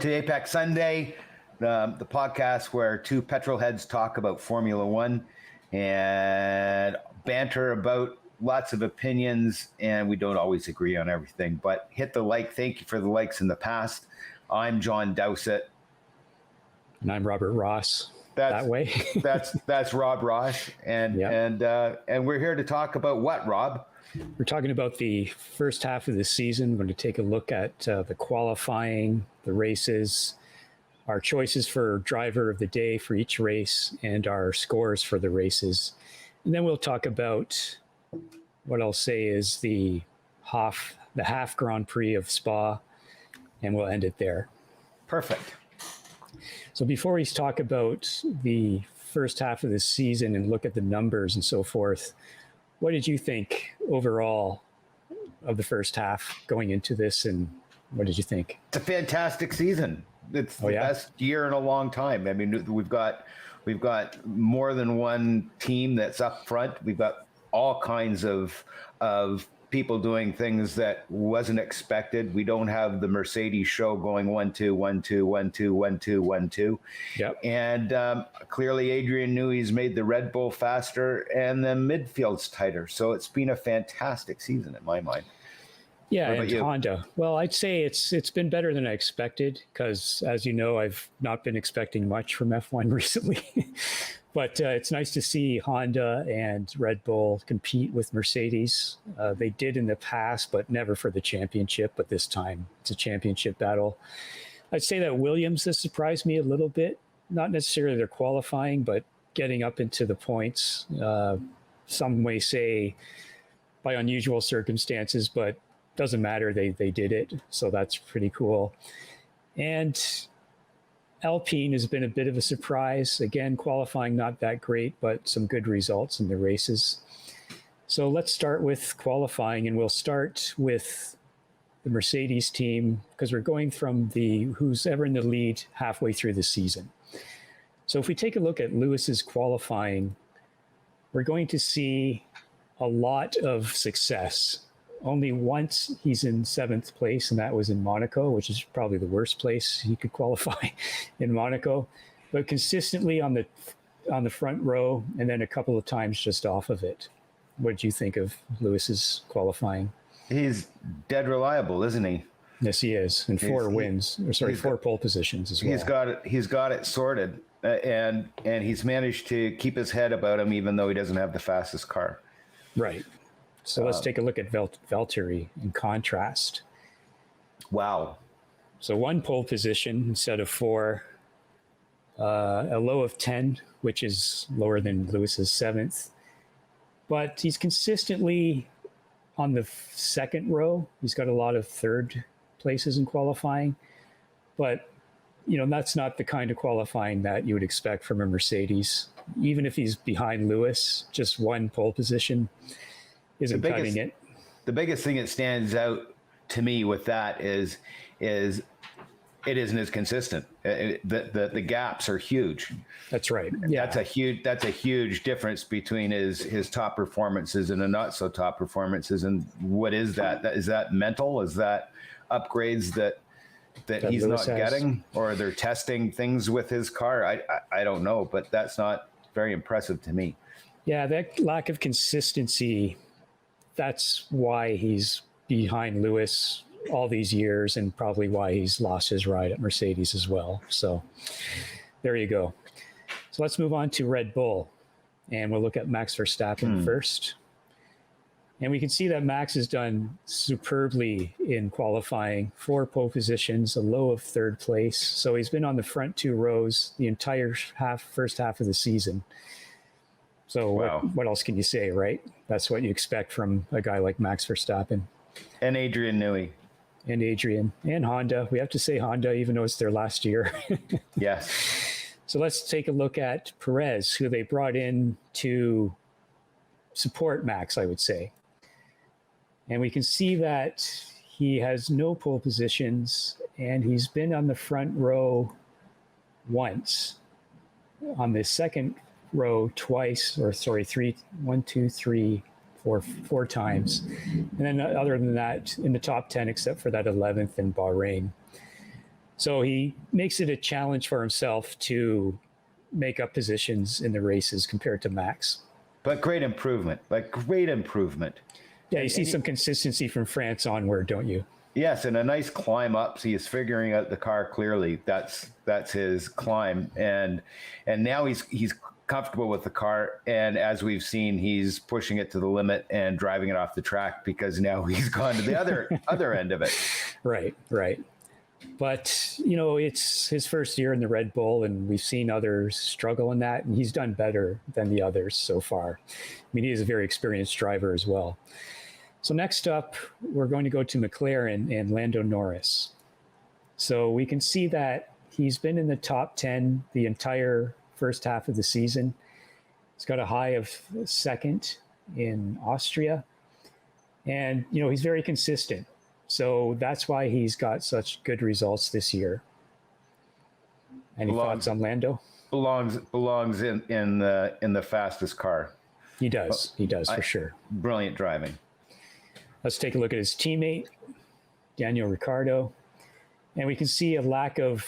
to Apex Sunday, the podcast where two petrol heads talk about Formula One and banter about lots of opinions, and we don't always agree on everything. But hit the like. Thank you for the likes in the past. I'm John Dowsett. And I'm Robert Ross. That's Rob Ross, and we're here to talk about what, Rob? We're talking about the first half of the season. We're going to take a look at the qualifying, the races, our choices for driver of the day for each race, and our scores for the races. And then we'll talk about what I'll say is the half Grand Prix of Spa, and we'll end it there. Perfect. So before we talk about the first half of the season and look at the numbers and so forth, what did you think overall of the first half going into this, and what did you think? It's a fantastic season. It's the best year in a long time. I mean, we've got more than one team that's up front. We've got all kinds of people doing things that wasn't expected. We don't have the Mercedes show going 1-2, 1-2, 1-2, 1-2, 1-2. Yep. And clearly Adrian Newey's made the Red Bull faster and the midfield's tighter. So it's been a fantastic season in my mind. Yeah, and Honda. Well, I'd say it's been better than I expected because, as you know, I've not been expecting much from F1 recently. But it's nice to see Honda and Red Bull compete with Mercedes. They did in the past, but never for the championship. But this time, it's a championship battle. I'd say that Williams has surprised me a little bit. Not necessarily their qualifying, but getting up into the points. Some may say by unusual circumstances, but doesn't matter. They did it. So that's pretty cool. And Alpine has been a bit of a surprise. Again, qualifying not that great, but some good results in the races. So let's start with qualifying, and we'll start with the Mercedes team because we're going from who's ever in the lead halfway through the season. So if we take a look at Lewis's qualifying, we're going to see a lot of success. Only once he's in 7th place, and that was in Monaco, which is probably the worst place he could qualify in Monaco, but consistently on the front row, and then a couple of times just off of it. What did you think of Lewis's qualifying? He's dead reliable, isn't he? Yes, he is, and 4 pole positions as well. He's got it sorted, and he's managed to keep his head about him, even though he doesn't have the fastest car. Right. So let's take a look at Valtteri in contrast. Wow. So 1 pole position instead of 4, a low of 10, which is lower than Lewis's 7th. But he's consistently on the 2nd row. He's got a lot of 3rd places in qualifying. But, that's not the kind of qualifying that you would expect from a Mercedes. Even if he's behind Lewis, just 1 pole position isn't cutting it. The biggest thing that stands out to me with that is it isn't as consistent. The gaps are huge. That's right. Yeah, that's a huge difference between his top performances and the not so top performances. And what is that? Is that mental? Is that upgrades that he's not getting, or they're testing things with his car? I don't know, but that's not very impressive to me. Yeah, that lack of consistency. That's why he's behind Lewis all these years, and probably why he's lost his ride at Mercedes as well. So there you go. So let's move on to Red Bull, and we'll look at Max Verstappen first. And we can see that Max has done superbly in qualifying. 4 pole positions, a low of 3rd place. So he's been on the front 2 rows the entire first half of the season. So wow. What else can you say, right? That's what you expect from a guy like Max Verstappen. And Adrian Newey. And Adrian. And Honda. We have to say Honda, even though it's their last year. Yes. So let's take a look at Perez, who they brought in to support Max, I would say. And we can see that he has no pole positions, and he's been on the front row once. On the 2nd row twice, four times. And then other than that, in the top 10, except for that 11th in Bahrain. So he makes it a challenge for himself to make up positions in the races compared to Max. But great improvement, great improvement. Yeah, you see some consistency from France onward, don't you? Yes, and a nice climb up. So he's figuring out the car clearly. That's his climb, and now he's comfortable with the car. And as we've seen, he's pushing it to the limit and driving it off the track because now he's gone to the other end of it. Right. But it's his first year in the Red Bull, and we've seen others struggle in that, and he's done better than the others so far. I mean, he is a very experienced driver as well. So next up, we're going to go to McLaren and Lando Norris. So we can see that he's been in the top 10 the entire first half of the season. He's got a high of second in Austria. And, he's very consistent. So that's why he's got such good results this year. Any thoughts on Lando? Belongs in the fastest car. He does for sure. Brilliant driving. Let's take a look at his teammate, Daniel Ricciardo. And we can see a lack of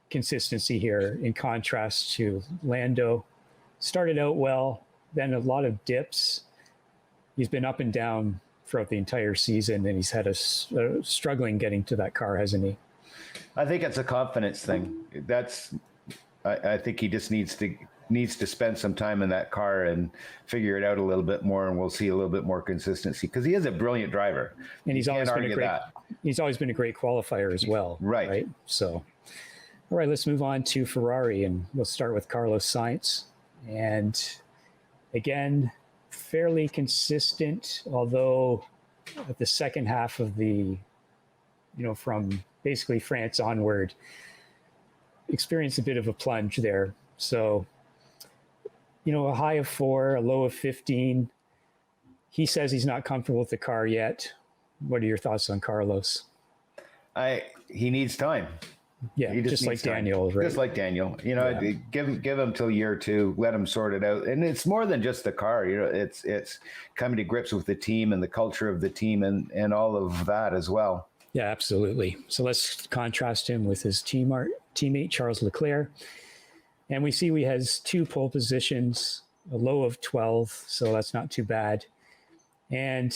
consistency here in contrast to Lando. Started out well, then a lot of dips. He's been up and down throughout the entire season, and he's had a struggling getting to that car, hasn't he? I think it's a confidence thing. I think he just needs to spend some time in that car and figure it out a little bit more, and we'll see a little bit more consistency because he is a brilliant driver. And he's always been a great qualifier as well. Right. So, all right, let's move on to Ferrari, and we'll start with Carlos Sainz. And again, fairly consistent, although at the second half of the, from basically France onward, experienced a bit of a plunge there. So, a high of 4, a low of 15. He says he's not comfortable with the car yet. What are your thoughts on Carlos? He needs time. Yeah, just like Daniel, right? Just like Daniel. Give him till year 2, let him sort it out. And it's more than just the car. It's coming to grips with the team and the culture of the team and all of that as well. Yeah, absolutely. So let's contrast him with his teammate, Charles Leclerc. And we see he has 2 pole positions, a low of 12, so that's not too bad. And,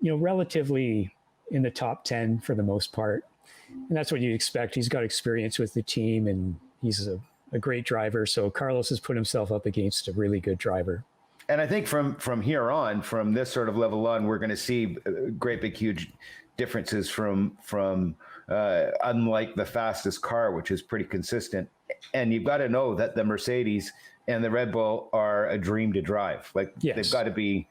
relatively in the top 10 for the most part. And that's what you'd expect. He's got experience with the team, and he's a great driver. So Carlos has put himself up against a really good driver. And I think from here on, from this sort of level on, we're going to see great big huge differences from unlike the fastest car, which is pretty consistent. And you've got to know that the Mercedes and the Red Bull are a dream to drive. They've got to be,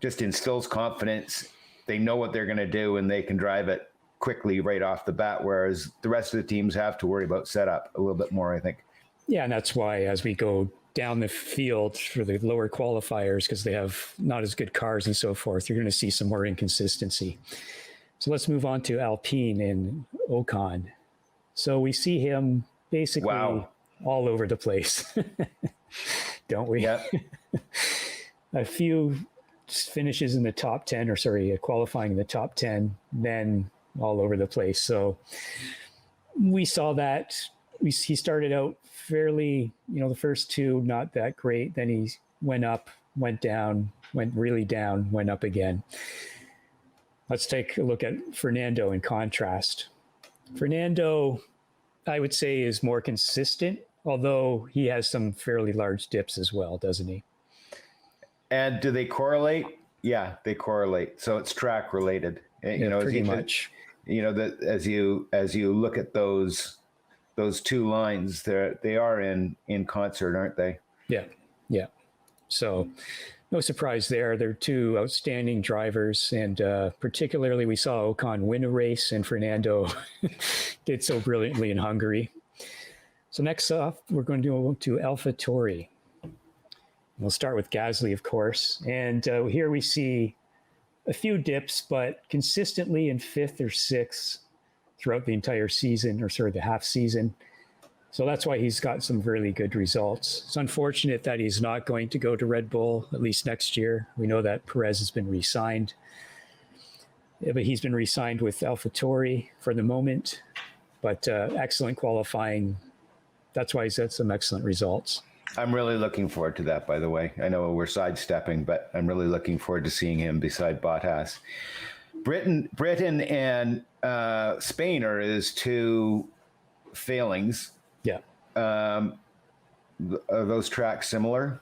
just instills confidence. They know what they're going to do, and they can drive it quickly right off the bat, whereas the rest of the teams have to worry about setup a little bit more, I think. Yeah, and that's why as we go down the field for the lower qualifiers, because they have not as good cars and so forth, you're going to see some more inconsistency. So let's move on to Alpine and Ocon. So we see him basically all over the place, don't we? Yeah. A few finishes in the top 10, qualifying in the top 10, then all over the place. So we saw that he started out fairly, the first 2, not that great. Then he went up, went down, went really down, went up again. Let's take a look at Fernando in contrast. Fernando, I would say, is more consistent, although he has some fairly large dips as well, doesn't he? And do they correlate? Yeah, they correlate. So it's track related. Pretty much. That as you look at those 2 lines, they are in concert, aren't they? Yeah. So no surprise there. They're 2 outstanding drivers, and particularly we saw Ocon win a race, and Fernando did so brilliantly in Hungary. So next up, we're going to go to AlphaTauri. We'll start with Gasly, of course. And here we see a few dips, but consistently in 5th or 6th throughout the entire season, the half season. So that's why he's got some really good results. It's unfortunate that he's not going to go to Red Bull, at least next year. We know that Perez has been re-signed. but he's been re-signed with AlphaTauri for the moment. But excellent qualifying. That's why he's had some excellent results. I'm really looking forward to that, by the way. I know we're sidestepping, but I'm really looking forward to seeing him beside Bottas. Britain and Spain are his two failings. Yeah. Are those tracks similar?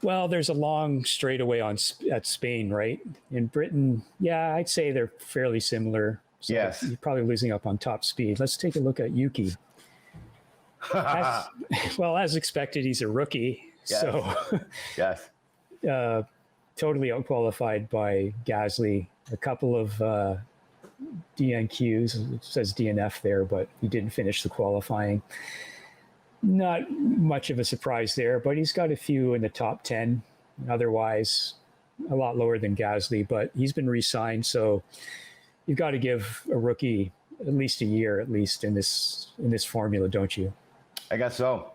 Well, there's a long straightaway at Spain, right? In Britain, yeah, I'd say they're fairly similar. So yes. You're probably losing up on top speed. Let's take a look at Yuki. As expected, he's a rookie. Yes. So yes. Totally outqualified by Gasly. A couple of DNQs. It says DNF there, but he didn't finish the qualifying. Not much of a surprise there, but he's got a few in the top 10. Otherwise, a lot lower than Gasly, but he's been re-signed, so you've got to give a rookie at least a year, at least in this formula, don't you? I guess so.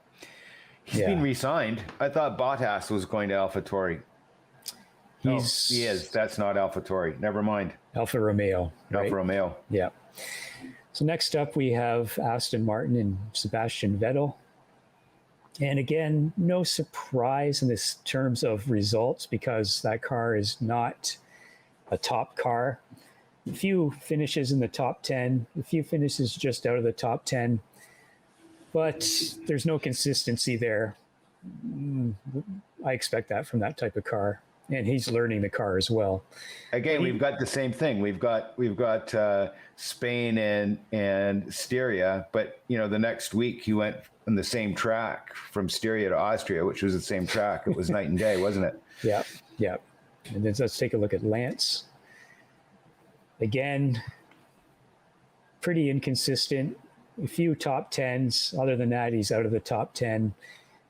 He's been re-signed. I thought Bottas was going to AlphaTauri. No, he is. That's not AlphaTauri. Never mind. Alfa Romeo. Right? Alfa Romeo. Yeah. So next up, we have Aston Martin and Sebastian Vettel. And again, no surprise in this terms of results because that car is not a top car. A few finishes in the top 10, a few finishes just out of the top 10, but there's no consistency there. I expect that from that type of car, and he's learning the car as well. Again, we've got the same thing. We've got Spain and Styria, but the next week he went on the same track from Styria to Austria, which was the same track. It was night and day, wasn't it? Yeah. And then let's take a look at Lance. Again, pretty inconsistent. A few top 10s. Other than that, he's out of the top 10,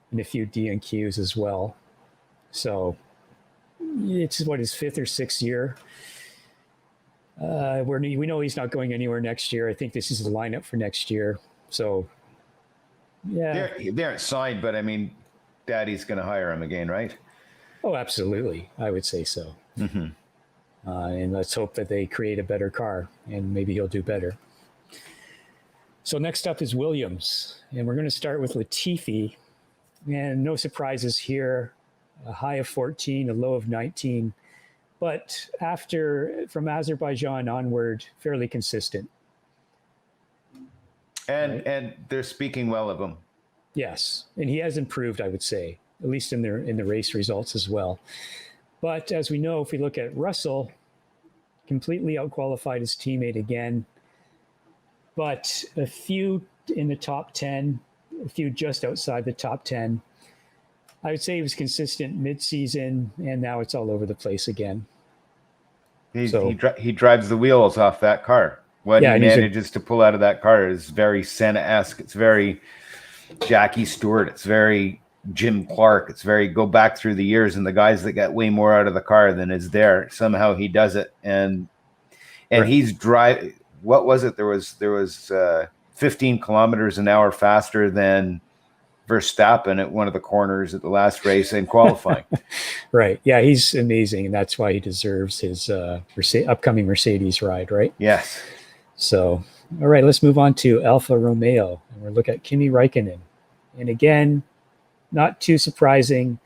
and a few DNQs as well. So it's his fifth or sixth year. We know he's not going anywhere next year. I think this is the lineup for next year. So, yeah. They aren't signed, but I mean, Daddy's going to hire him again, right? Oh, absolutely. I would say so. Mm-hmm. And let's hope that they create a better car, and maybe he'll do better. So next up is Williams, and we're going to start with Latifi. And no surprises here. A high of 14, a low of 19. But from Azerbaijan onward, fairly consistent. And they're speaking well of him. Yes, and he has improved, I would say, at least in the race results as well. But as we know, if we look at Russell, completely outqualified his teammate again. But a few in the top 10, a few just outside the top 10. I would say he was consistent mid-season, and now it's all over the place again. He drives the wheels off that car. What he manages to pull out of that car is very Senna-esque. It's very Jackie Stewart. It's very Jim Clark. It's very go back through the years and the guys that got way more out of the car than is there. Somehow he does it, and he's driving. What was it? There was 15 kilometers an hour faster than Verstappen at one of the corners at the last race in qualifying. Right. Yeah, he's amazing, and that's why he deserves his upcoming Mercedes ride, right? Yes. So, all right, let's move on to Alfa Romeo, and we'll look at Kimi Räikkönen. And again, not too surprising.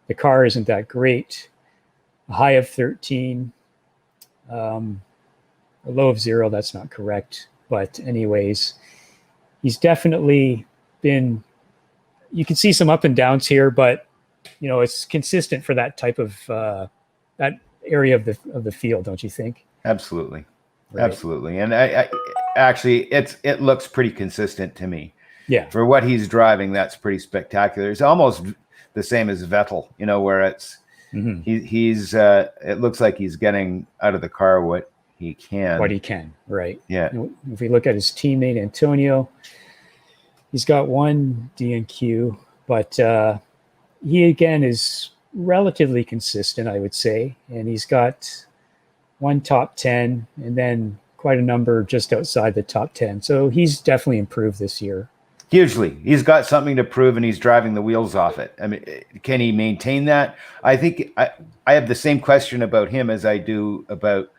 The car isn't that great. A high of 13, a low of 0. That's not correct. But anyways, he's definitely been, you can see some up and downs here, but it's consistent for that type of that area of the field, don't you think? Absolutely. Right. Absolutely. And I actually, it looks pretty consistent to me. Yeah. For what he's driving, that's pretty spectacular. It's almost the same as Vettel, where it's he's it looks like he's getting out of the car what he can. Right. Yeah. If we look at his teammate Antonio, he's got one DNQ, but he again is relatively consistent, I would say, and he's got one top 10 and then quite a number just outside the top 10. So he's definitely improved this year. Hugely. He's got something to prove, and he's driving the wheels off it. I mean, can he maintain that? I think I have the same question about him as I do about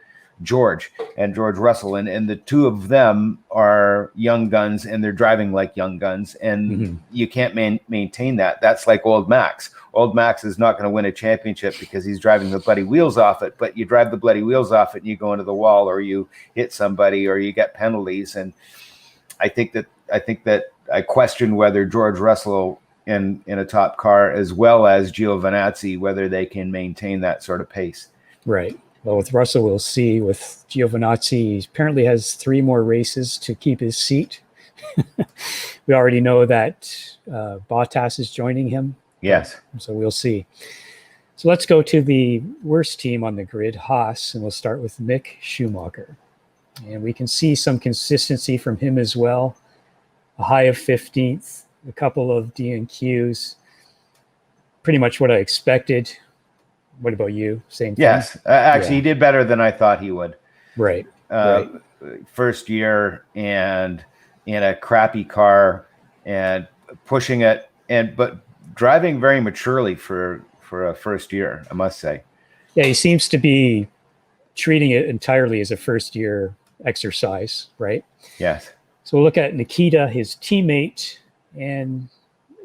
George Russell, and the two of them are young guns, and they're driving like young guns, and you can't maintain that. That's like old Max. Old Max is not going to win a championship because he's driving the bloody wheels off it, but you drive the bloody wheels off it and you go into the wall, or you hit somebody, or you get penalties. And I think that I question whether George Russell in a top car, as well as Giovinazzi, whether they can maintain that sort of pace. Right. Well, with Russell, we'll see. With Giovinazzi, he apparently has 3 more races to keep his seat. We already know that Bottas is joining him. Yes. So we'll see. So let's go to the worst team on the grid, Haas, and we'll start with Mick Schumacher. And we can see some consistency from him as well. A high of 15th, a couple of DNQs. Pretty much what I expected. What about you? Same thing? Yes. Actually, he did better than I thought he would. Right. First year and in a crappy car and pushing it, but driving very maturely for a first year, I must say. Yeah, he seems to be treating it entirely as a first year exercise, right? Yes. So we'll look at Nikita, his teammate, and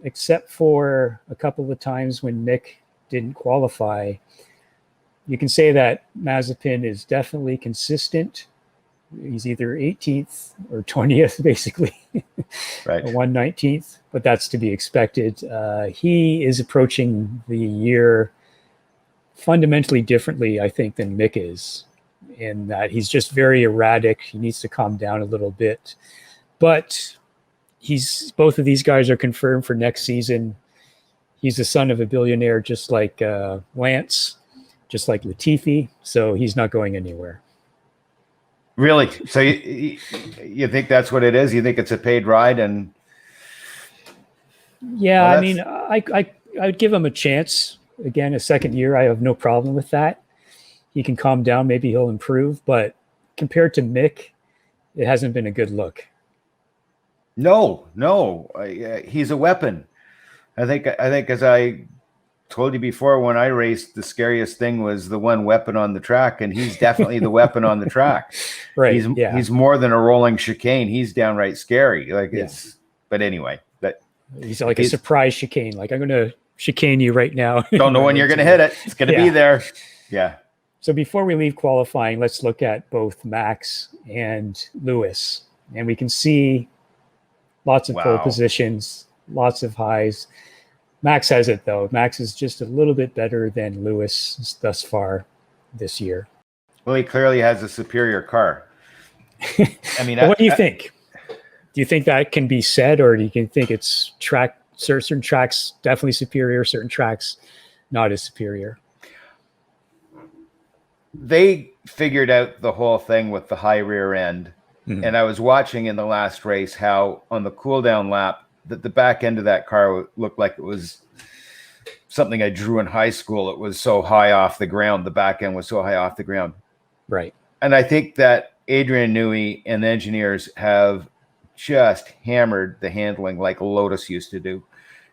except for a couple of times when Mick didn't qualify, you can say that Mazepin is definitely consistent. He's either 18th or 20th, basically, right, or 119th, but that's to be expected. He is approaching the year fundamentally differently, I think, than Mick is, in that he's just very erratic. He needs to calm down a little bit, but both of these guys are confirmed for next season. He's the son of a billionaire, just like Lance, just like Latifi. So he's not going anywhere. Really? So you think that's what it is? You think it's a paid ride? And yeah, well, I mean, I'd give him a chance. Again, a second year, I have no problem with that. He can calm down. Maybe he'll improve. But compared to Mick, it hasn't been a good look. No, he's a weapon. I think as I told you before, when I raced, the scariest thing was the one weapon on the track, and he's definitely the weapon on the track. Right. He's more than a rolling chicane. He's downright scary. But anyway, he's like a surprise chicane. Like, I'm going to chicane you right now. Don't know when you're going to hit it. It's going to be there. Yeah. So before we leave qualifying, let's look at both Max and Lewis, and we can see lots of pole positions, lots of highs. Max has it, though. Max is just a little bit better than Lewis thus far this year. Well, he clearly has a superior car. I mean, what do you think? Do you think that can be said, or do you think it's certain tracks definitely superior, certain tracks not as superior? They figured out the whole thing with the high rear end. Mm-hmm. And I was watching in the last race how on the cool down lap, that the back end of that car looked like it was something I drew in high school. It was so high off the ground. The back end was so high off the ground. Right. And I think that Adrian Newey and the engineers have just hammered the handling like Lotus used to do.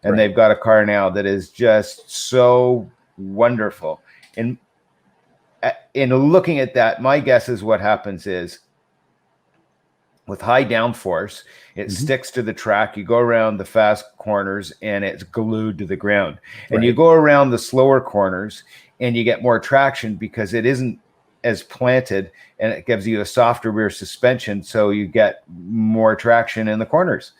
And they've got a car now that is just so wonderful. And in looking at that, my guess is what happens is with high downforce, it sticks to the track. You go around the fast corners and it's glued to the ground. And you go around the slower corners and you get more traction because it isn't as planted, and it gives you a softer rear suspension. So you get more traction in the corners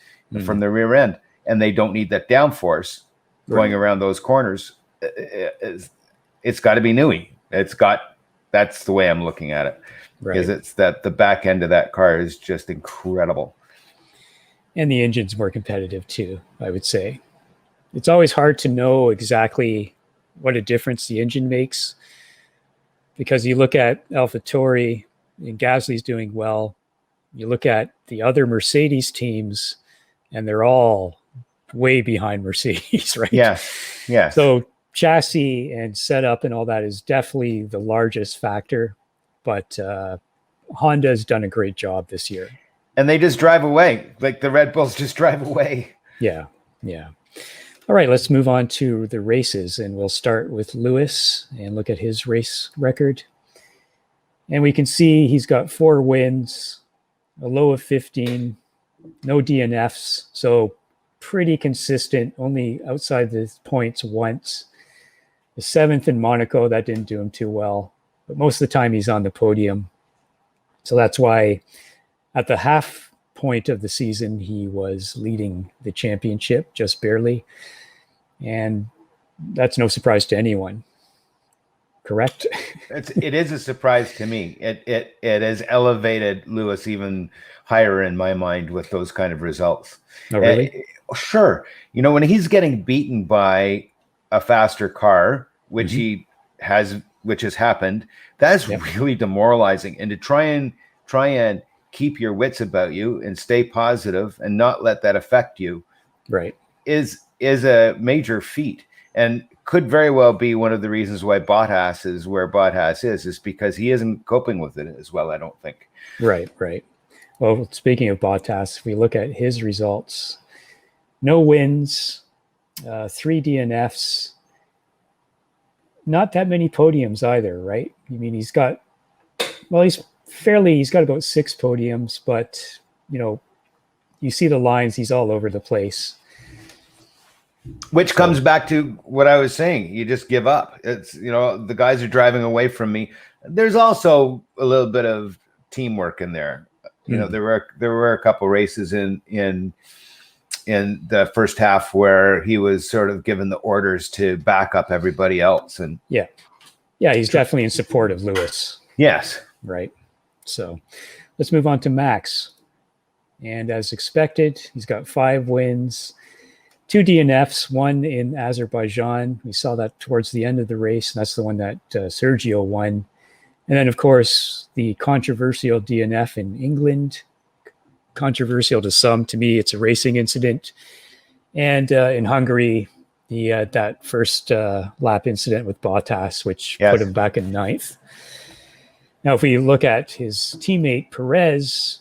from the rear end, and they don't need that downforce going around those corners. It's got to be Newey. That's the way I'm looking at it. Because it's that the back end of that car is just incredible. And the engine's more competitive too, I would say. It's always hard to know exactly what a difference the engine makes, because you look at AlphaTauri and Gasly's doing well. You look at the other Mercedes teams and they're all way behind Mercedes, right? Yes. So chassis and setup and all that is definitely the largest factor. But Honda's done a great job this year. And they just drive away. Like the Red Bulls just drive away. Yeah. All right, let's move on to the races. And we'll start with Lewis and look at his race record. And we can see he's got 4 wins, a low of 15, no DNFs. So pretty consistent, only outside the points once. The 7th in Monaco, that didn't do him too well. But most of the time he's on the podium. So that's why at the half point of the season, he was leading the championship just barely. And that's no surprise to anyone. Correct? It is a surprise to me. It has elevated Lewis even higher in my mind with those kind of results. Oh, really? Sure. You know, when he's getting beaten by a faster car, which which has happened, that's really demoralizing. And to try and keep your wits about you and stay positive and not let that affect you, right, is a major feat, and could very well be one of the reasons why Bottas is where Bottas is because he isn't coping with it as well, I don't think. Right. Well, speaking of Bottas, if we look at his results, no wins, 3 DNFs, not that many podiums either, right? I mean, he's got about 6 podiums, but, you know, you see the lines, he's all over the place. Which comes back to what I was saying. You just give up. It's, you know, the guys are driving away from me. There's also a little bit of teamwork in there. You know, there were a couple races in the first half where he was sort of given the orders to back up everybody else. And yeah, he's definitely in support of Lewis. Yes. Right. So let's move on to Max. And as expected, he's got 5 wins, 2 DNFs, 1 in Azerbaijan. We saw that towards the end of the race. And that's the one that Sergio won. And then, of course, the controversial DNF in England. Controversial to some. To me, it's a racing incident. And in Hungary, that first lap incident with Bottas, which put him back in 9th. Now, if we look at his teammate Perez,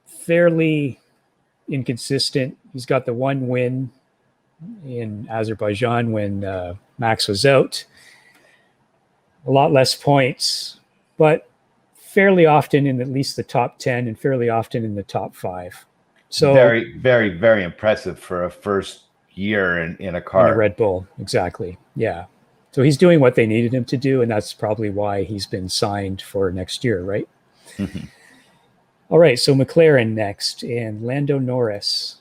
fairly inconsistent. He's got the 1 win in Azerbaijan when Max was out. A lot less points, but fairly often in at least the top 10 and fairly often in the top 5. So very, very, very impressive for a first year in a car. In a Red Bull, exactly. Yeah. So he's doing what they needed him to do, and that's probably why he's been signed for next year, right? Mm-hmm. All right, so McLaren next, and Lando Norris.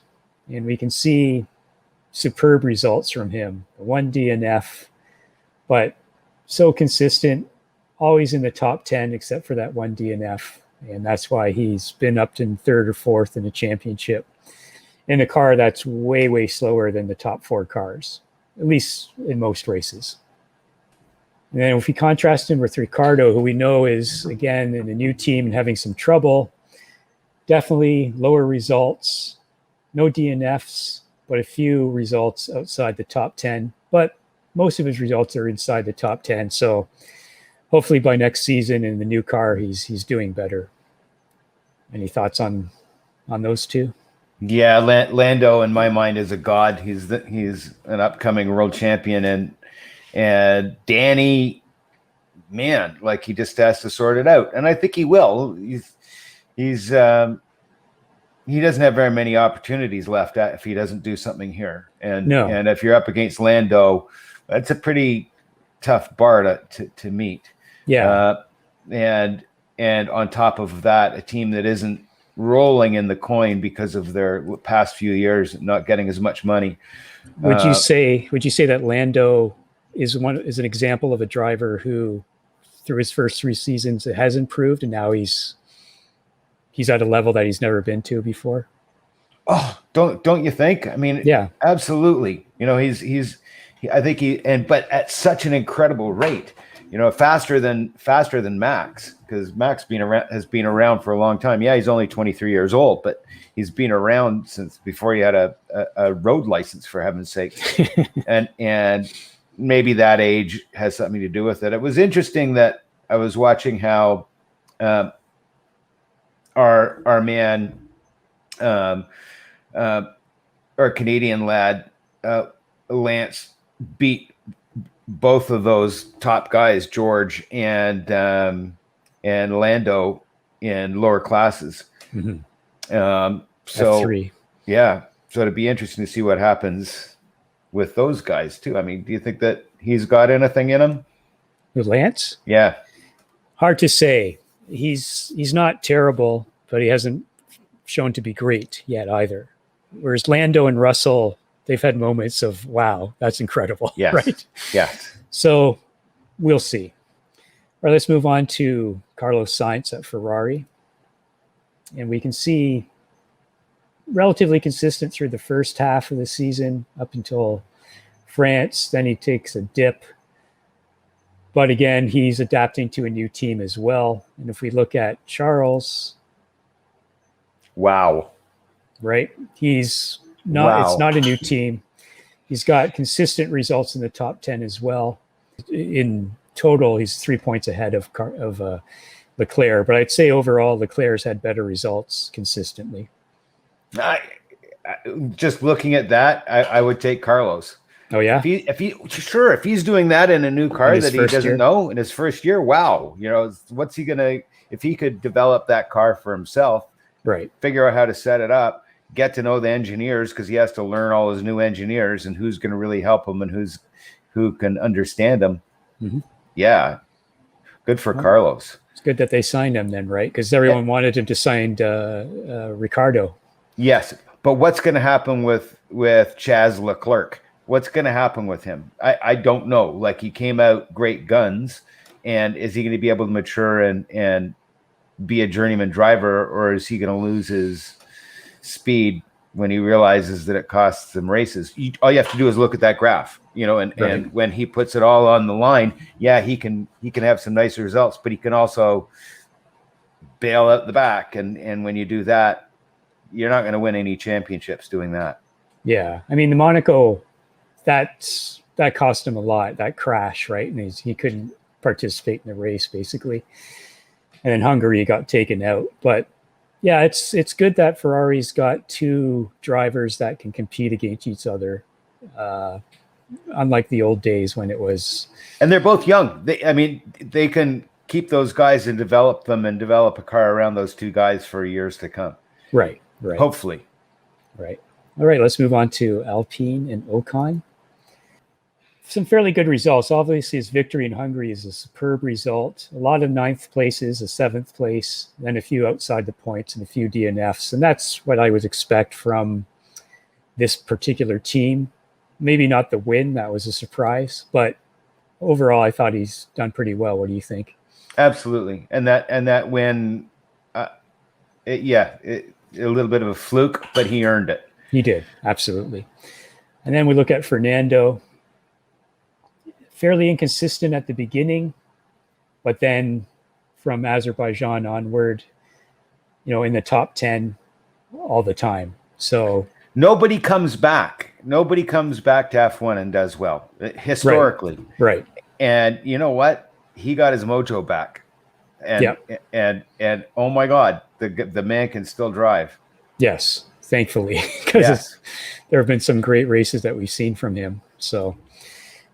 And we can see superb results from him. 1 DNF, but so consistent, always in the top 10, except for that 1 DNF. And that's why he's been up in 3rd or 4th in the championship in a car that's way, way slower than the top 4 cars, at least in most races. And then if we contrast him with Ricciardo, who we know is, again, in a new team and having some trouble, definitely lower results, no DNFs, but a few results outside the top 10. But most of his results are inside the top 10. So hopefully by next season in the new car, he's doing better. Any thoughts on those two? Yeah, Lando in my mind is a god. He's an upcoming world champion, and Danny, man, like he just has to sort it out, and I think he will. He doesn't have very many opportunities left if he doesn't do something here. And if you're up against Lando, that's a pretty tough bar to meet. Yeah. And on top of that, a team that isn't rolling in the coin because of their past few years not getting as much money. Would you say that Lando is an example of a driver who, through his first 3 seasons, it has improved, and now he's at a level that he's never been to before? Oh, don't you think? I mean, yeah, absolutely. You know, I think but at such an incredible rate, you know, faster than Max, because Max has been around for a long time. Yeah, he's only 23 years old, but he's been around since before he had a road license, for heaven's sake. and maybe that age has something to do with it. It was interesting that I was watching how our man, our Canadian lad, Lance, beat both of those top guys, George and and Lando in lower classes. So F3. Yeah, so it'd be interesting to see what happens with those guys too. I mean, do you think that he's got anything in him? With Lance? Yeah. Hard to say. He's not terrible, but he hasn't shown to be great yet either. Whereas Lando and Russell, they've had moments of, wow, that's incredible. Yes. Right? Yes. So we'll see. All right, let's move on to Carlos Sainz at Ferrari. And we can see relatively consistent through the first half of the season up until France. Then he takes a dip. But again, he's adapting to a new team as well. And if we look at Charles. Wow. Right? He's not, It's not a new team. He's got consistent results in the top 10 as well. In total, he's 3 points ahead of Leclerc. But I'd say overall, Leclerc's had better results consistently. Just looking at that, I would take Carlos. Oh yeah. If he's doing that in a new car that he doesn't know in his first year, wow. What's he gonna, if he could develop that car for himself, right? Figure out how to set it up, get to know the engineers, because he has to learn all his new engineers and who's going to really help him and who can understand him. Mm-hmm. Yeah, good for Carlos. It's good that they signed him then, right? Because everyone wanted him to sign Ricardo. Yes, but what's going to happen with Chaz Leclerc? What's going to happen with him? I don't know. Like, he came out great guns, and is he going to be able to mature and be a journeyman driver, or is he going to lose his speed when he realizes that it costs him races? All you have to do is look at that graph, and when he puts it all on the line, yeah, he can have some nice results, but he can also bail out the back. And when you do that, you're not going to win any championships doing that. Yeah. I mean, the Monaco, that cost him a lot, that crash, right? And he couldn't participate in the race basically. And then Hungary got taken out. But yeah, it's good that Ferrari's got two drivers that can compete against each other. Unlike the old days when it was. And they're both young. They can keep those guys and develop them and develop a car around those two guys for years to come. Right. Hopefully. Right. All right, let's move on to Alpine and Ocon. Some fairly good results. Obviously, his victory in Hungary is a superb result. A lot of 9th places, a 7th place, then a few outside the points and a few DNFs. And that's what I would expect from this particular team. Maybe not the win, that was a surprise. But overall, I thought he's done pretty well. What do you think? Absolutely. And that win, a little bit of a fluke, but he earned it. He did, absolutely. And then we look at Fernando. Fairly inconsistent at the beginning, but then from Azerbaijan onward, in the top 10 all the time. So nobody comes back to F1 and does well historically. Right. And you know what? He got his mojo back. And oh my God, the man can still drive. Yes, thankfully, because there have been some great races that we've seen from him. So.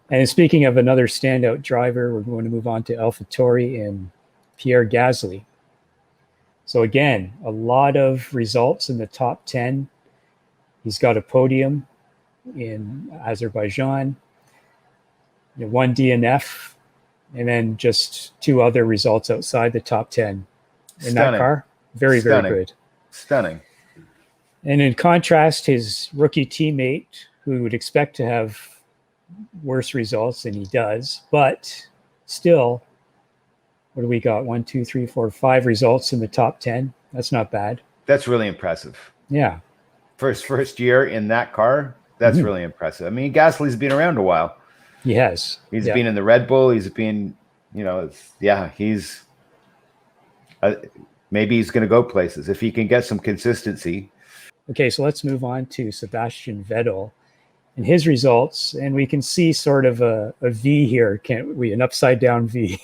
And speaking of another standout driver, we're going to move on to AlphaTauri and Pierre Gasly. So again, a lot of results in the top 10. He's got a podium in Azerbaijan, 1 DNF, and then just 2 other results outside the top 10 in that car. Very good. Stunning. And in contrast, his rookie teammate, who we would expect to have worse results than he does, but still, what do we got? 1, 2, 3, 4, 5 results in the top 10. That's not bad. That's really impressive. Yeah. First year in that car. That's really impressive. I mean, Gasly's been around a while. He has. He's been in the Red Bull. He's been, he's maybe he's going to go places if he can get some consistency. Okay, so let's move on to Sebastian Vettel and his results, and we can see sort of a V here, can't we? An upside down V.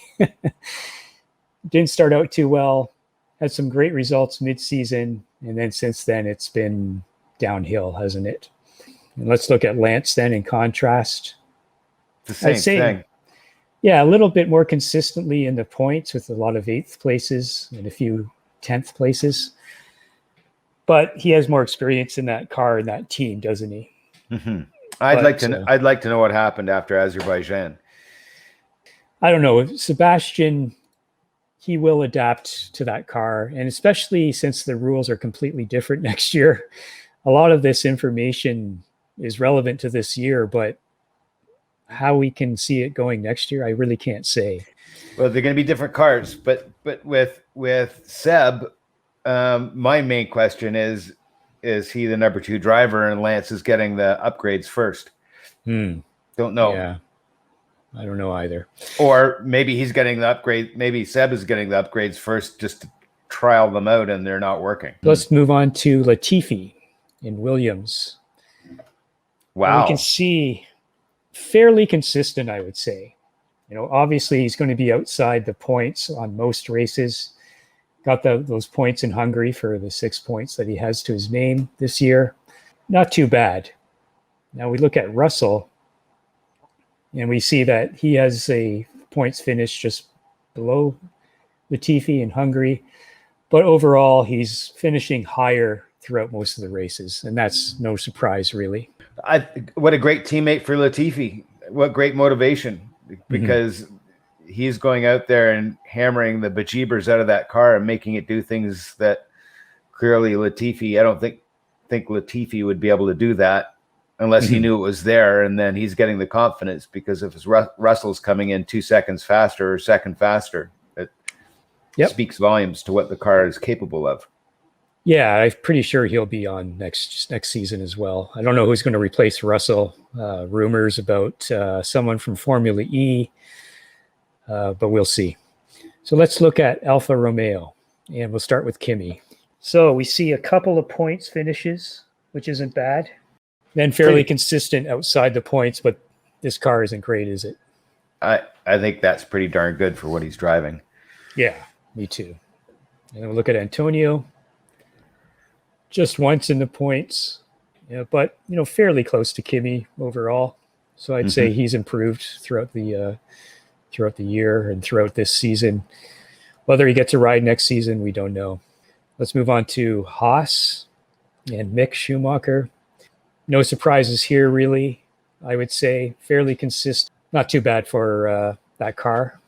Didn't start out too well, had some great results mid-season, and then since then it's been downhill, hasn't it? And let's look at Lance then in contrast. The same thing. Yeah, a little bit more consistently in the points with a lot of 8th places and a few 10th places. But he has more experience in that car and that team, doesn't he? Mm-hmm. I'd like to know what happened after Azerbaijan. I don't know. Sebastian, he will adapt to that car, and especially since the rules are completely different next year, a lot of this information is relevant to this year, but how we can see it going next year, I really can't say. Well, they're going to be different cars, but with Seb, my main question is he the number 2 driver and Lance is getting the upgrades first? Don't know. Yeah, I don't know either. Or maybe he's getting the upgrade. Maybe Seb is getting the upgrades first just to trial them out and they're not working. Let's move on to Latifi in Williams. Wow. And we can see fairly consistent, I would say. Obviously he's going to be outside the points on most races. Got those points in Hungary for the 6 points that he has to his name this year. Not too bad. Now we look at Russell, and we see that he has a points finish just below Latifi in Hungary. But overall, he's finishing higher throughout most of the races, and that's no surprise, really. What a great teammate for Latifi. What great motivation, because he's going out there and hammering the bejeebers out of that car and making it do things that clearly Latifi, I don't think Latifi would be able to do that unless he knew it was there. And then he's getting the confidence because if Russell's coming in 2 seconds faster or second faster, it speaks volumes to what the car is capable of. Yeah, I'm pretty sure he'll be on next season as well. I don't know who's going to replace Russell. Rumors about someone from Formula E, but we'll see. So let's look at Alfa Romeo, and we'll start with Kimi. So we see a couple of points finishes, which isn't bad. Then fairly consistent outside the points, but this car isn't great, is it? I think that's pretty darn good for what he's driving. Yeah, me too. And then we'll look at Antonio. Just once in the points, but fairly close to Kimi overall. So I'd say he's improved throughout the year and throughout this season. Whether he gets a ride next season, we don't know. Let's move on to Haas and Mick Schumacher. No surprises here, really. I would say fairly consistent. Not too bad for that car.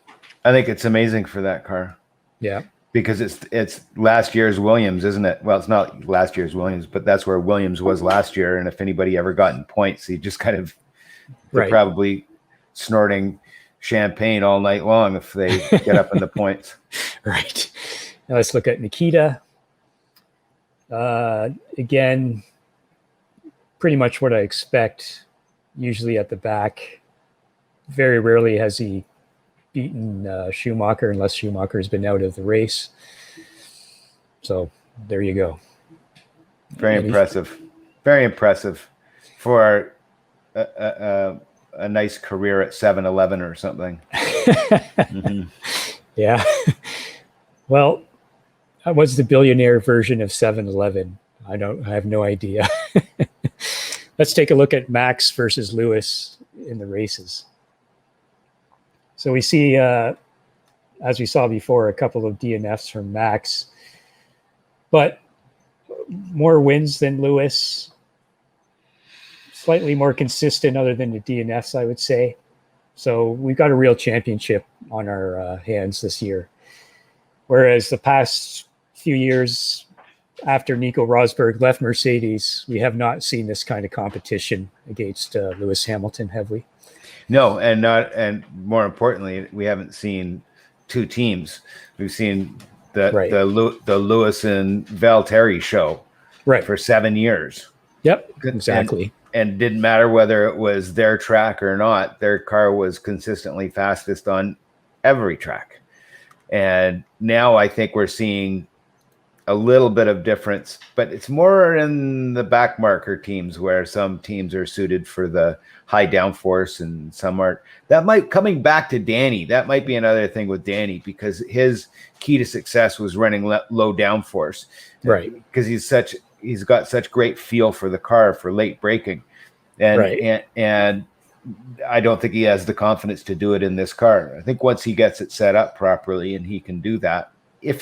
I think it's amazing for that car. Yeah. Because it's last year's Williams, isn't it? Well, it's not last year's Williams, but that's where Williams was last year. And if anybody ever got in points, he just kind of probably snorting champagne all night long if they get up in the points. Right. Now let's look at Nikita. Again, pretty much what I expect, usually at the back. Very rarely has he beaten Schumacher unless Schumacher has been out of the race. So there you go. Very impressive. Very impressive for a nice career at 7-Eleven or something. Yeah. Well, that was the billionaire version of 7-Eleven. I have no idea. Let's take a look at Max versus Lewis in the races. So we see, as we saw before, a couple of DNFs from Max, but more wins than Lewis. Slightly more consistent other than the DNFs, I would say. So we've got a real championship on our hands this year. Whereas the past few years after Nico Rosberg left Mercedes, we have not seen this kind of competition against Lewis Hamilton, have we? No, and more importantly, we haven't seen two teams. We've seen the Lewis and Valtteri show for 7 years. Yep, exactly. And didn't matter whether it was their track or not, their car was consistently fastest on every track. And now I think we're seeing a little bit of difference, but it's more in the back marker teams where some teams are suited for the high downforce and some aren't. That might, coming back to Danny, that might be another thing with Danny, because his key to success was running low downforce, right? Because he's got such great feel for the car for late braking, and I don't think he has the confidence to do it in this car. I think once he gets it set up properly and he can do that, if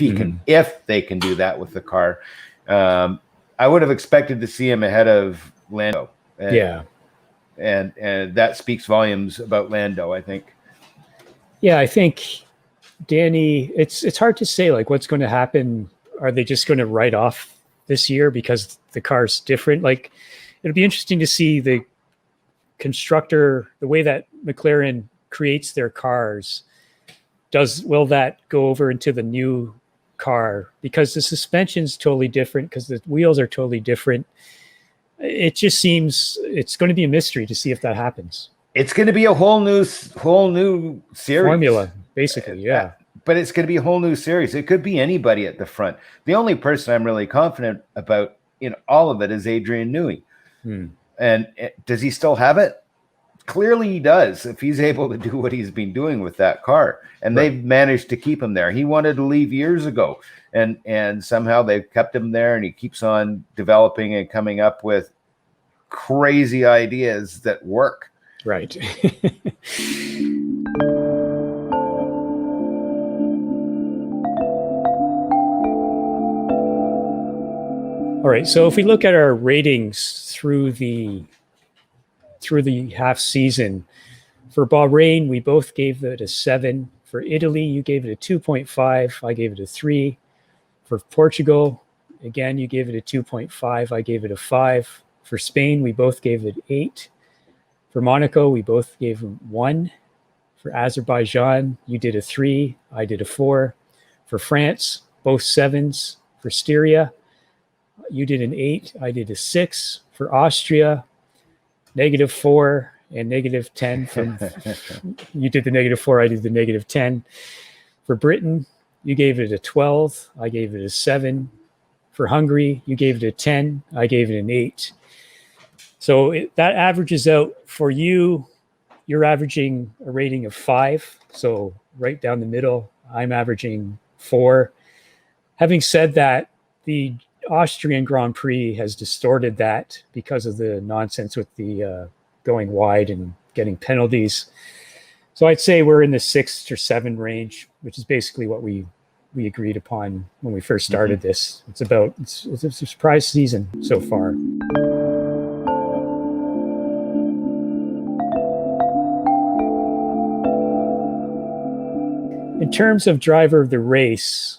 they can do that with the car, I would have expected to see him ahead of Lando. And that speaks volumes about Lando, I think. Yeah, I think Danny, it's hard to say like what's going to happen. Are they just going to write off this year because the car's different? Like, it'll be interesting to see the constructor, the way that McLaren creates their cars. Will that go over into the new car? Because the suspension's totally different, because the wheels are totally different. It just seems it's going to be a mystery to see if that happens. It's going to be a whole new series. Formula, basically, yeah. But it's going to be a whole new series. It could be anybody at the front. The only person I'm really confident about in all of it is Adrian Newey. And does he still have it? Clearly he does, if he's able to do what he's been doing with that car. And they've managed to keep him there. He wanted to leave years ago, and somehow they've kept him there, and he keeps on developing and coming up with crazy ideas that work. Right. All right. So if we look at our ratings through the half season, for Bahrain, we both gave it a 7. For Italy, you gave it a 2.5. I gave it a 3. For Portugal, again, you gave it a 2.5. I gave it a 5. For Spain, we both gave it 8. For Monaco, we both gave 1. For Azerbaijan, you did a 3. I did a 4. For France, both 7s. For Styria, you did an 8. I did a 6. For Austria, -4 and -10. From you did the -4, I did the -10. For Britain, you gave it a 12. I gave it a 7. For Hungary, you gave it a 10. I gave it an 8. So that averages out for you. You're averaging a rating of 5. So right down the middle. I'm averaging 4. Having said that, the Austrian Grand Prix has distorted that because of the nonsense with the going wide and getting penalties. So I'd say we're in the 6 or 7 range, which is basically what we agreed upon when we first started this. It's a surprise season so far. In terms of driver of the race,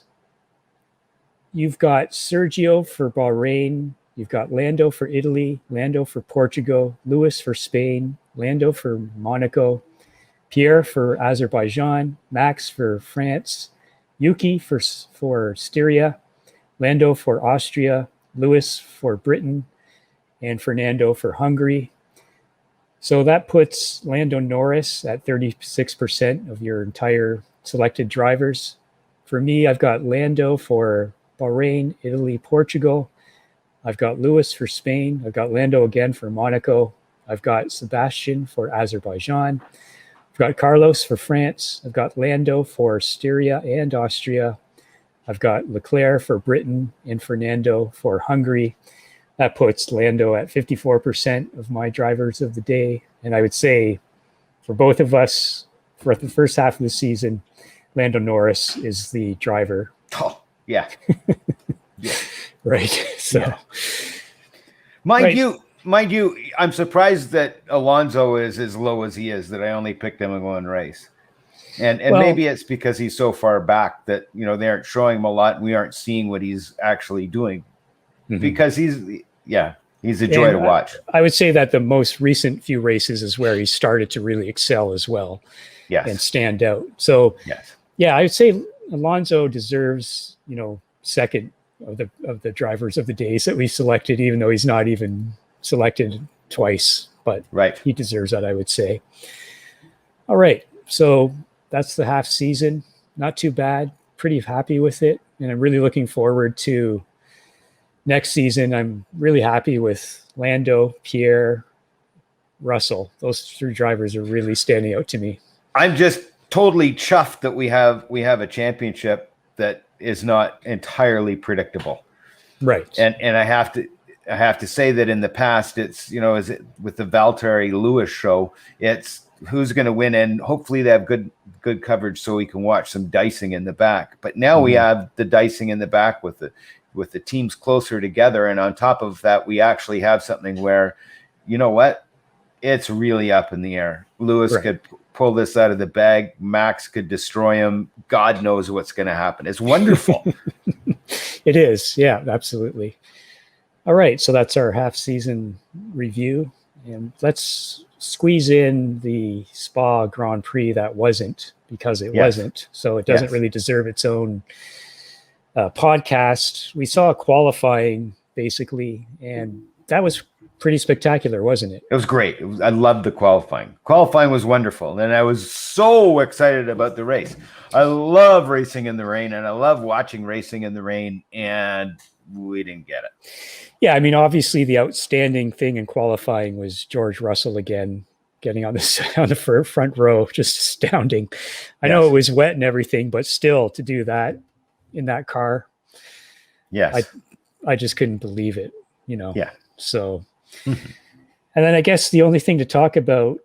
you've got Sergio for Bahrain, you've got Lando for Italy, Lando for Portugal, Lewis for Spain, Lando for Monaco, Pierre for Azerbaijan, Max for France, Yuki for Styria, Lando for Austria, Lewis for Britain, and Fernando for Hungary. So that puts Lando Norris at 36% of your entire selected drivers. For me, I've got Lando for Bahrain, Italy, Portugal. I've got Lewis for Spain. I've got Lando again for Monaco. I've got Sebastian for Azerbaijan. I've got Carlos for France. I've got Lando for Styria and Austria. I've got Leclerc for Britain and Fernando for Hungary. That puts Lando at 54% of my drivers of the day. And I would say for both of us, for the first half of the season, Lando Norris is the driver. Oh, yeah. Yeah. Right. So, yeah. Mind you, I'm surprised that Alonso is as low as he is, that I only picked him in one race. And maybe it's because he's so far back that, they aren't showing him a lot and we aren't seeing what he's actually doing. Because he's a joy to watch. I would say that the most recent few races is where he started to really excel as well. Yes. And stand out. So yes. Yeah, I would say Alonso deserves, second of the drivers of the days that we selected, even though he's not even selected twice, but he deserves that, I would say. All right. So that's the half season. Not too bad. Pretty happy with it. And I'm really looking forward to next season. I'm really happy with Lando, Pierre, Russell. Those 3 drivers are really standing out to me. I'm just totally chuffed that we have a championship that is not entirely predictable. Right. And I have to, I have to say that in the past, it's, is it with the Valtteri Lewis show, it's who's going to win, and hopefully they have good coverage so we can watch some dicing in the back. But now we have the dicing in the back with the teams closer together, and on top of that, we actually have something where, you know what, it's really up in the air. Lewis could pull this out of the bag. Max could destroy him. God knows what's going to happen. It's wonderful. It is. Yeah, absolutely. All right. So that's our half season review. And let's squeeze in the Spa Grand Prix that wasn't, because it wasn't. So it doesn't really deserve its own podcast. We saw qualifying basically, and that was pretty spectacular, wasn't it? It was great. I loved the qualifying. Qualifying was wonderful. And I was so excited about the race. I love racing in the rain, and I love watching racing in the rain, and we didn't get it. Yeah, I mean, obviously the outstanding thing in qualifying was George Russell again, getting on the front row. Just astounding. I know it was wet and everything, but still to do that in that car. Yes. I just couldn't believe it, Yeah. So, and then I guess the only thing to talk about,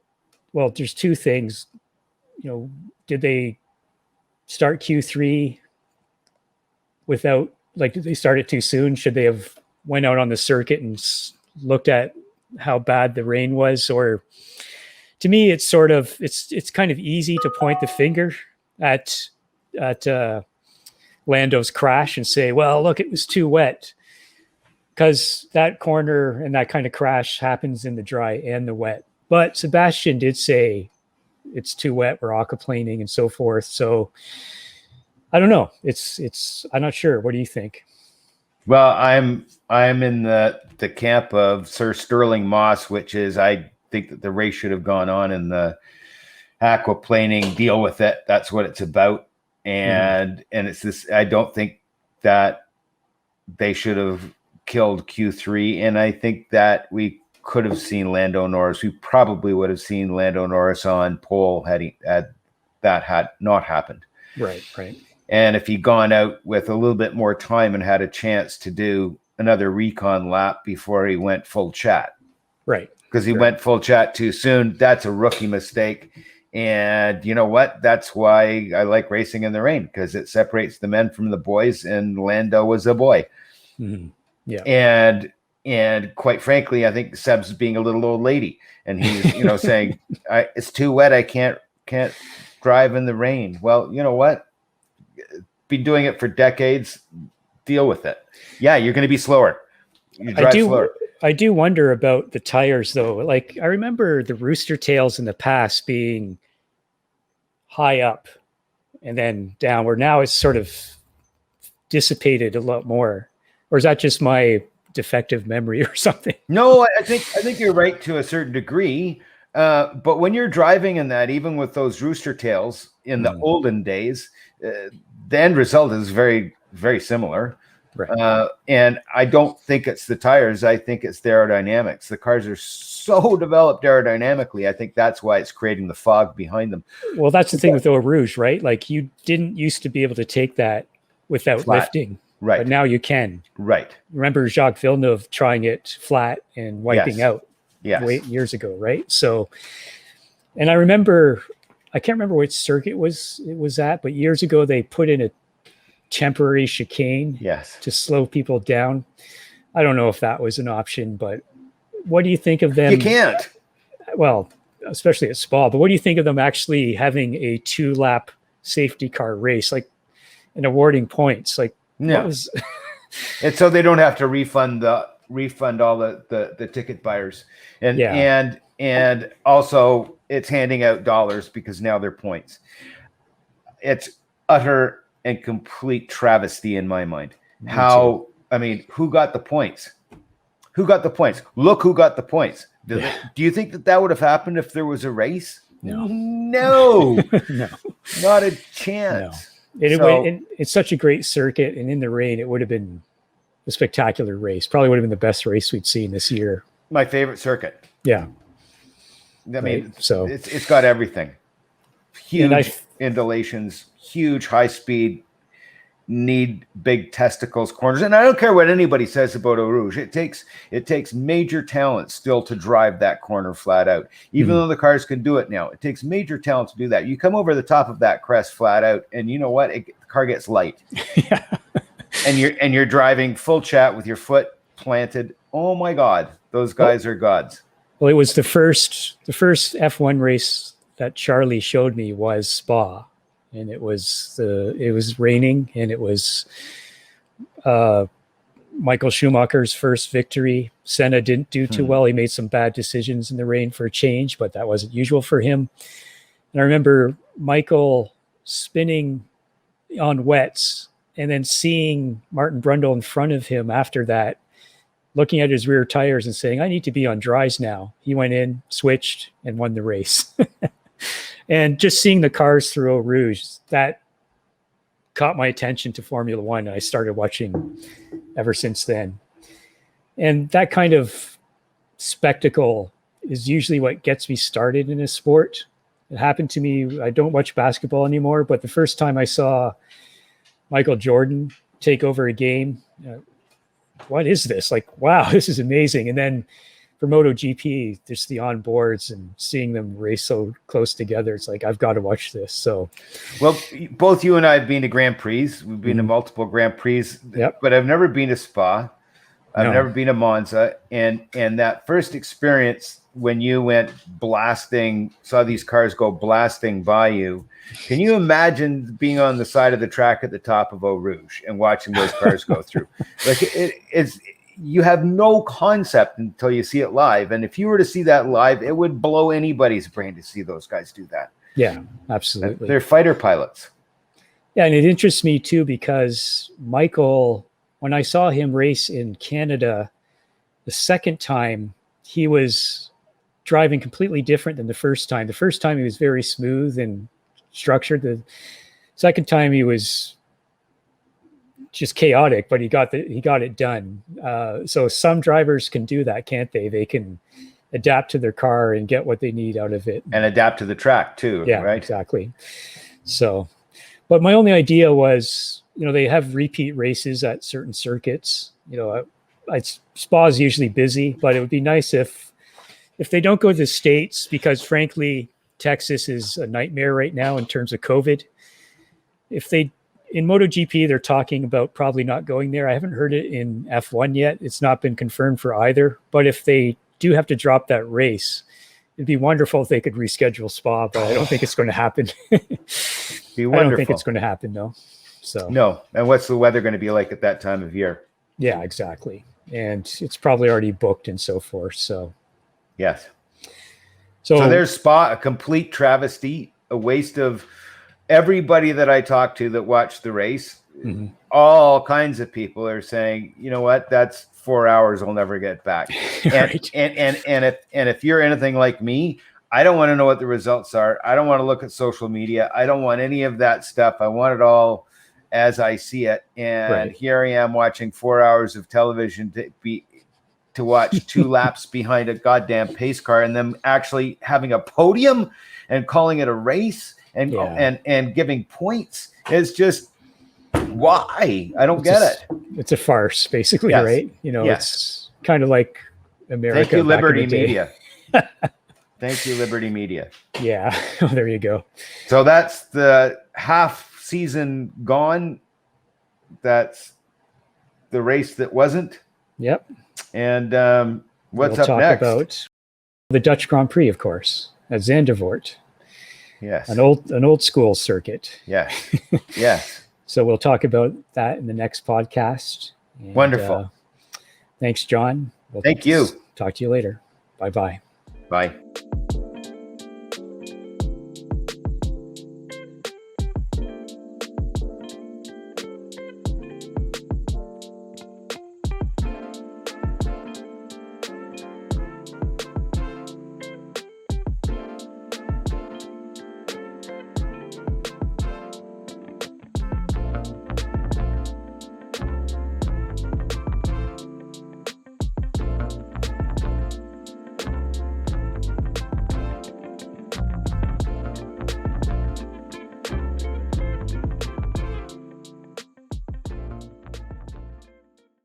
well, there's two things, did they start Q3 without, did they start it too soon? Should they have went out on the circuit and looked at how bad the rain was? Or to me, it's sort of, it's kind of easy to point the finger at Lando's crash and say, well, look, it was too wet, because that corner and that kind of crash happens in the dry and the wet. But Sebastian did say it's too wet, we're aquaplaning and so forth. So I don't know. I'm not sure. What do you think? Well, I'm in the camp of Sir Sterling Moss, which is, I think that the race should have gone on in the aquaplaning. Deal with it. That's what it's about. And it's this. I don't think that they should have killed Q3, and I think that we could have seen Lando Norris. We probably would have seen Lando Norris on pole had that had not happened. Right. And if he'd gone out with a little bit more time and had a chance to do another recon lap before he went full chat. Right. Because he went full chat too soon. That's a rookie mistake. And you know what? That's why I like racing in the rain, because it separates the men from the boys, and Lando was a boy. Mm-hmm. Yeah. And quite frankly, I think Seb's being a little old lady, and he's, saying, it's too wet. I can't drive in the rain. Well, you know what? Been doing it for decades. Deal with it. Yeah, you're going to be slower. You drive slower. I do wonder about the tires, though. I remember the Rooster Tails in the past being high up and then down, where now it's sort of dissipated a lot more. Or is that just my defective memory or something? No, I think you're right to a certain degree. But when you're driving in that, even with those Rooster Tails in the olden days, the end result is very, very similar. Right. And I don't think it's the tires. I think it's the aerodynamics. The cars are so developed aerodynamically. I think that's why it's creating the fog behind them. Well, that's the thing with Eau Rouge, right? You didn't used to be able to take that without lifting. Right. But now you can. Right. Remember Jacques Villeneuve trying it flat and wiping out years ago, right? So, and I remember, I can't remember which circuit it was at, but years ago they put in a temporary chicane to slow people down. I don't know if that was an option, but what do you think of them? You can't. Well, especially at Spa, but what do you think of them actually having a 2-lap safety car race, and awarding points? No. And so they don't have to refund all the ticket buyers, and also it's handing out dollars because now they're points. It's utter and complete travesty in my mind. Who got the points? Look who got the points. Do you think that would have happened if there was a race? No, no, not a chance. No. It's such a great circuit, and in the rain, it would have been a spectacular race. Probably would have been the best race we'd seen this year. My favorite circuit. Yeah. I mean, so it's got everything. Huge undulations, huge high speed, need big testicles corners. And I don't care what anybody says about Eau Rouge. It takes major talent still to drive that corner flat out. Even though the cars can do it now, it takes major talent to do that. You come over the top of that crest flat out, and you know what? The car gets light. Yeah. And you're driving full chat with your foot planted. Oh my God, those guys are gods. Well, it was the first F1 race that Charlie showed me was Spa, and it was raining, and it was Michael Schumacher's first victory. Senna didn't do too well. He made some bad decisions in the rain for a change, but that wasn't usual for him. And I remember Michael spinning on wets and then seeing Martin Brundle in front of him after that, looking at his rear tires and saying, I need to be on dries now. He went in, switched, and won the race. And just seeing the cars through Eau Rouge, that caught my attention to Formula One. And I started watching ever since then. And that kind of spectacle is usually what gets me started in a sport. It happened to me. I don't watch basketball anymore, but the first time I saw Michael Jordan take over a game, what is this? Like, wow, this is amazing. And then for MotoGP, just the onboards and seeing them race so close together, it's like, I've got to watch this. So, well, both you and I have been to Grand Prix. We've been to multiple Grand Prix, but I've never been to Spa. I've never been to Monza. And that first experience when you went blasting, saw these cars go blasting by you, can you imagine being on the side of the track at the top of Eau Rouge and watching those cars go through? Like it's, you have no concept until you see it live. And if you were to see that live, it would blow anybody's brain to see those guys do that. Yeah, absolutely. They're fighter pilots. Yeah, and it interests me too, because Michael, when I saw him race in Canada the second time, he was driving completely different than the first time. The first time he was very smooth and structured. The second time he was just chaotic, but he got it done. So some drivers can do that, can't they? They can adapt to their car and get what they need out of it, and adapt to the track too. Yeah, right. Exactly. So, but my only idea was, they have repeat races at certain circuits. Spa is usually busy, but it would be nice if they don't go to the States, because frankly, Texas is a nightmare right now in terms of COVID. In MotoGP, they're talking about probably not going there. I haven't heard it in F1 yet. It's not been confirmed for either. But if they do have to drop that race, it'd be wonderful if they could reschedule Spa, but I don't think it's going to happen. Be wonderful. I don't think it's going to happen, though. So no. And what's the weather going to be like at that time of year? Yeah, exactly. And it's probably already booked and so forth. So yes. So there's Spa, a complete travesty, a waste of everybody that I talked to that watched the race. All kinds of people are saying, you know what, that's 4 hours I'll never get back. Right. And if you're anything like me, I don't want to know what the results are. I don't want to look at social media. I don't want any of that stuff. I want it all as I see it. And Here I am watching 4 hours of television to watch 2 laps behind a goddamn pace car, and them actually having a podium and calling it a race and giving points. Is just, why? I don't get it. It's a farce, basically, right? It's kind of like America. Thank you, Liberty Media. Thank you, Liberty Media. Yeah, there you go. So that's the half season gone. That's the race that wasn't. Yep. And what's we'll up talk next? About the Dutch Grand Prix, of course, at Zandvoort. Yes. An old school circuit. Yes. Yes. So we'll talk about that in the next podcast. And, wonderful. Thanks, John. Thank you. Talk to you later. Bye-bye. Bye.